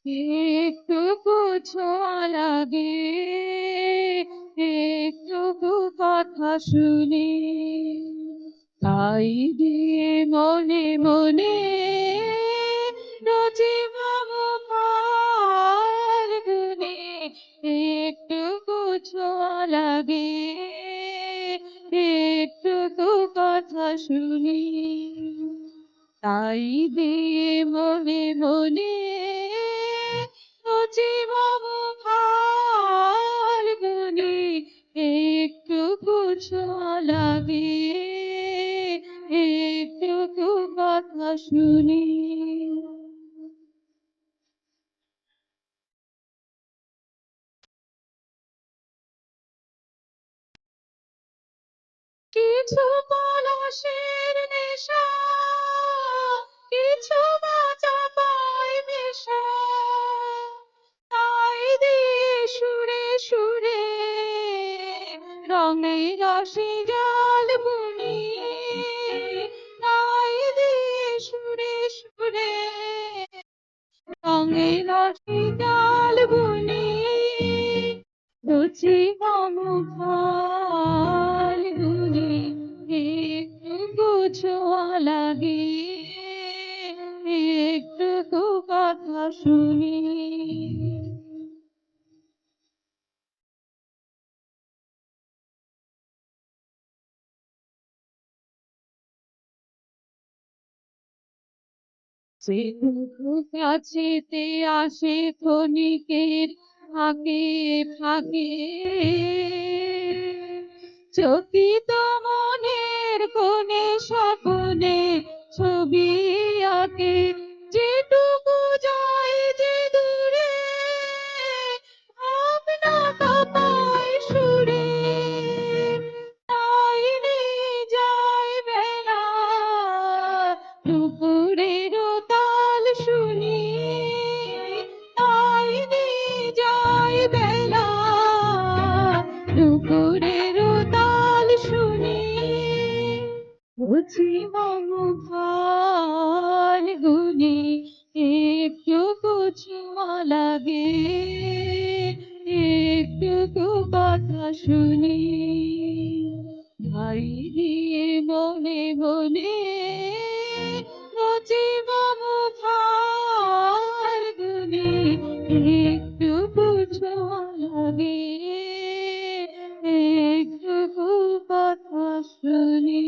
একটুকু ছোঁয়া লাগে, একটুকু কথা শুনি, তাই দিয়ে মনে মনে রোজই ভাবো ফাল্গুনে। একটুকু ছোঁয়া লাগে, একটুকু কথা শুনি, তাই দিয়ে মনে মনে জীবন ফাল্গুনে। একটুকু ছোঁয়া লাগে, একটুকু কথা শুনি। কিছু পলাশের নেশা, কিছু বাজা পায় নেশা, তাই দিয়ে সুরে সুরে রঙে রসে জাল বুনি, তাই দিয়ে সুরে সুরে রঙে রসে জাল বুনি, রুচি মম ফাল্গুনে। একটুকু ছোঁয়া লাগে, একটুকু কথা শুনি। যেটুকু কাছেতে আসে ক্ষণিকের ফাঁকে ফাঁকে, চকিত মনের কোণে স্বপনে ছবি আঁকে। যেটুকু যায় যে দূরে, ভাবনা কাঁপায় সুরে, তাই নিয়ে যায় বেলা দুপুরের তাল শুনি, তাই নিয়ে যায় বেলা দুপুরের তাল শুনি। বুঝি মম ফাল্গুনে, একটুকু ছোঁয়া লাগে, একটুকু কথা শুনি, ভাই দিয়ে মনে মনে রচি মম ফাল্গুনে। একটুকু ছোঁয়া লাগে, একটুকু কথা শুনি।